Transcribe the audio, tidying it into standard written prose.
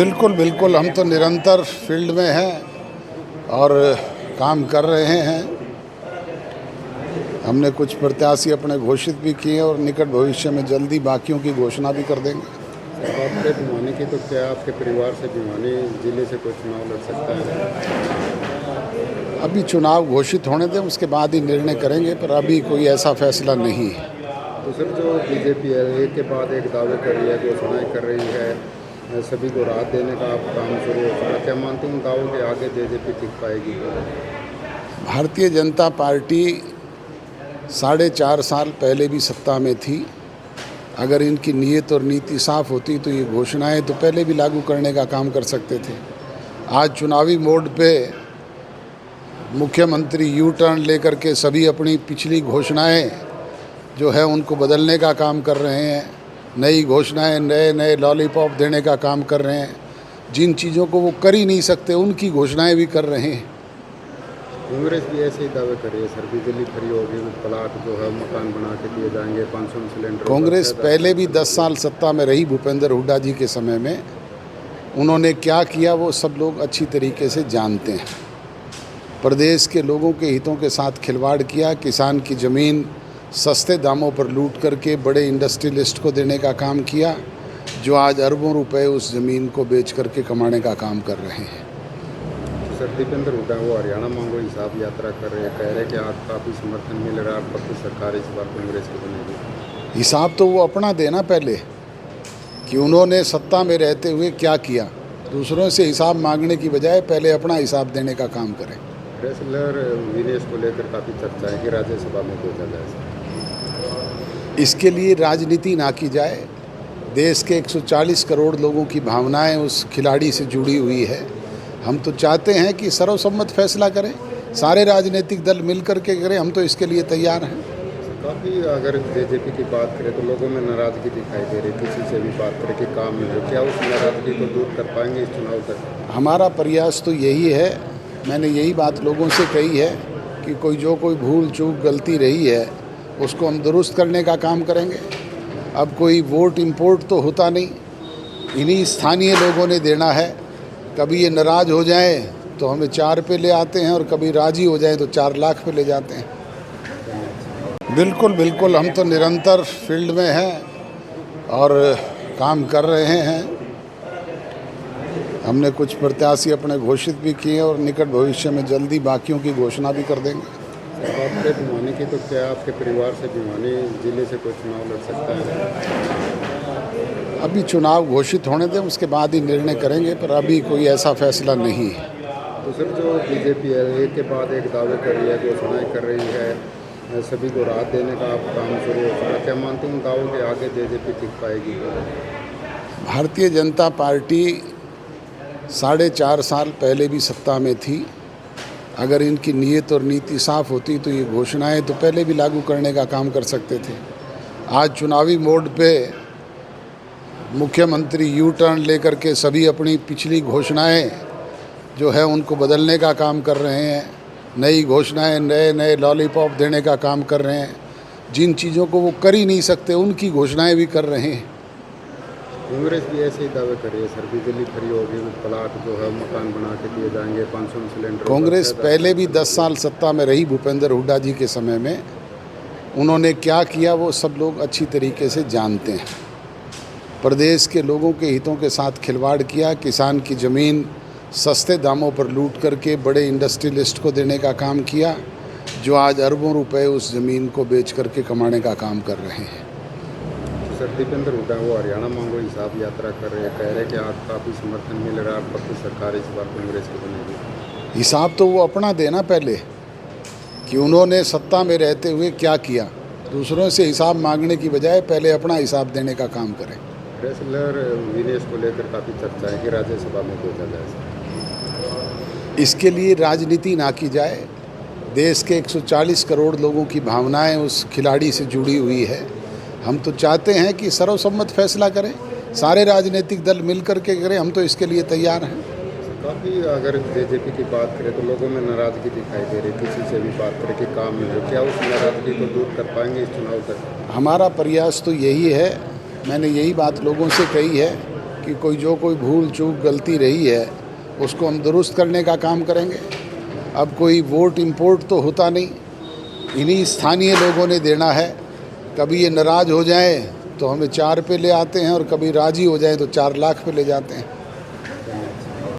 बिल्कुल बिल्कुल, हम तो निरंतर फील्ड में हैं और काम कर रहे हैं। हमने कुछ प्रत्याशी अपने घोषित भी किए और निकट भविष्य में जल्दी बाकियों की घोषणा भी कर देंगे। बात करें भिवानी की, तो क्या आपके परिवार से भिवानी जिले से कोई चुनाव लड़ सकता है? अभी चुनाव घोषित होने दें, उसके बाद ही निर्णय करेंगे, पर अभी कोई ऐसा फैसला नहीं है। तो सर, जो बीजेपी है एक के बाद एक दावे कर रही है, घोषणाएं कर रही है, सभी को राहत देने का काम शुरू हो चुका है, क्या मानते हैं उन दावों के आगे बीजेपी टिक पाएगी? भारतीय जनता पार्टी 4.5 साल पहले भी सत्ता में थी। अगर इनकी नीयत और नीति साफ होती तो ये घोषणाएं तो पहले भी लागू करने का काम कर सकते थे। आज चुनावी मोड पे मुख्यमंत्री यू टर्न लेकर के सभी अपनी पिछली घोषणाएं जो है उनको बदलने का काम कर रहे हैं। नई घोषणाएं, नए नए लॉलीपॉप देने का काम कर रहे हैं। जिन चीज़ों को वो कर ही नहीं सकते उनकी घोषणाएं भी कर रहे हैं। कांग्रेस भी ऐसे ही दावे कर रही है, सर बिजली फ्री होगी, प्लाट जो है मकान बना के दिए जाएंगे, 500 सिलेंडर। कांग्रेस पहले भी 10 साल सत्ता में रही। भूपेंद्र हुड्डा जी के समय में उन्होंने क्या किया वो सब लोग अच्छी तरीके से जानते हैं। प्रदेश के लोगों के हितों के साथ खिलवाड़ किया। किसान की ज़मीन सस्ते दामों पर लूट करके बड़े इंडस्ट्रियलिस्ट को देने का काम किया, जो आज अरबों रुपए उस ज़मीन को बेच करके कमाने का काम कर रहे हैं। सर, दीपेंद्र हुड्डा वो हरियाणा मांगो हिसाब यात्रा कर रहे हैं, कह रहे हैं कि आज काफ़ी समर्थन मिल रहा है, पक्की सरकार इस बार कांग्रेस की बनेगी। हिसाब तो वो अपना देना पहले कि उन्होंने सत्ता में रहते हुए क्या किया। दूसरों से हिसाब मांगने की बजाय पहले अपना हिसाब देने का काम करें। रेसलर विनेश को लेकर काफ़ी चर्चा है कि राज्यसभा में भेजा जाए। इसके लिए राजनीति ना की जाए। देश के 140 करोड़ लोगों की भावनाएं उस खिलाड़ी से जुड़ी हुई है। हम तो चाहते हैं कि सर्वसम्मत फैसला करें, सारे राजनीतिक दल मिल कर के करें। हम तो इसके लिए तैयार हैं। काफ़ी अगर बीजेपी की बात करें तो लोगों में नाराज़गी दिखाई दे रही, किसी से भी बात करें कि काम नहीं हो, क्या उस नाराज़गी को दूर कर पाएंगे इस चुनाव तक? हमारा प्रयास तो यही है। मैंने यही बात लोगों से कही है कि कोई भूल चूक गलती रही है उसको हम दुरुस्त करने का काम करेंगे। अब कोई वोट इंपोर्ट तो होता नहीं, इन्हीं स्थानीय लोगों ने देना है। कभी ये नाराज़ हो जाए तो हमें 4 पे ले आते हैं और कभी राज़ी हो जाए तो 4 लाख पे ले जाते हैं। बिल्कुल बिल्कुल, हम तो निरंतर फील्ड में हैं और काम कर रहे हैं। हमने कुछ प्रत्याशी अपने घोषित भी किए और निकट भविष्य में जल्दी बाकियों की घोषणा भी कर देंगे। बात करें भिवानी की, तो क्या आपके परिवार से भिवानी जिले से कोई चुनाव लड़ सकता है? अभी चुनाव घोषित होने दें, उसके बाद ही निर्णय करेंगे, पर अभी कोई ऐसा फैसला नहीं है। तो सर, जो बीजेपी है एक के बाद एक दावे कर रही है, घोषणाएं कर रही है, सभी को राहत देने का काम शुरू हो चुका है, क्या मानते हैं उन दावों के आगे बीजेपी टिक पाएगी? भारतीय जनता पार्टी 4.5 साल पहले भी सत्ता में थी। अगर इनकी नीयत और नीति साफ होती तो ये घोषणाएं तो पहले भी लागू करने का काम कर सकते थे। आज चुनावी मोड पे मुख्यमंत्री यू टर्न लेकर के सभी अपनी पिछली घोषणाएं जो है उनको बदलने का काम कर रहे हैं। नई घोषणाएं, नए नए लॉलीपॉप देने का काम कर रहे हैं। जिन चीज़ों को वो कर ही नहीं सकते उनकी घोषणाएं भी कर रहे हैं। कांग्रेस भी ऐसे ही दावे कर रही है, सर बिजली फ्री होगी, प्लाट जो है मकान बना के दिए जाएंगे, 500 सिलेंडर। कांग्रेस पहले भी 10 साल सत्ता में रही। भूपेंद्र हुड्डा जी के समय में उन्होंने क्या किया वो सब लोग अच्छी तरीके से जानते हैं। प्रदेश के लोगों के हितों के साथ खिलवाड़ किया। किसान की ज़मीन सस्ते दामों पर लूट करके बड़े इंडस्ट्रियलिस्ट को देने का काम किया, जो आज अरबों रुपए उस ज़मीन को बेच करके कमाने का काम कर रहे हैं। सर, दीपेंद्र हुड्डा वो हरियाणा मांगो हिसाब यात्रा कर रहे हैं, कह रहे हैं कि आज काफ़ी समर्थन मिल रहा है, पक्की सरकार इस बार कांग्रेस की बनेगी। हिसाब तो वो अपना देना पहले कि उन्होंने सत्ता में रहते हुए क्या किया। दूसरों से हिसाब मांगने की बजाय पहले अपना हिसाब देने का काम करें। रेसलर विनेश को लेकर काफ़ी चर्चा है कि राज्यसभा में भेजा जाए। इसके लिए राजनीति ना की जाए। देश के 140 करोड़ लोगों की भावनाएं उस खिलाड़ी से जुड़ी हुई है। हम तो चाहते हैं कि सर्वसम्मत फैसला करें, सारे राजनीतिक दल मिल कर के करें। हम तो इसके लिए तैयार हैं। काफ़ी अगर बीजेपी की बात करें तो लोगों में नाराज़गी दिखाई दे रही, किसी से भी बात करें कि काम नहीं हो, क्या उस नाराज़गी को दूर कर पाएंगे इस चुनाव तक? हमारा प्रयास तो यही है। मैंने यही बात लोगों से कही है कि कि कोई भूल चूक गलती रही है उसको हम दुरुस्त करने का काम करेंगे। अब कोई वोट इंपोर्ट तो होता नहीं, इन्हीं स्थानीय लोगों ने देना है। कभी ये नाराज़ हो जाएं तो हमें 4 पे ले आते हैं और कभी राज़ी हो जाएं तो 4 लाख पे ले जाते हैं।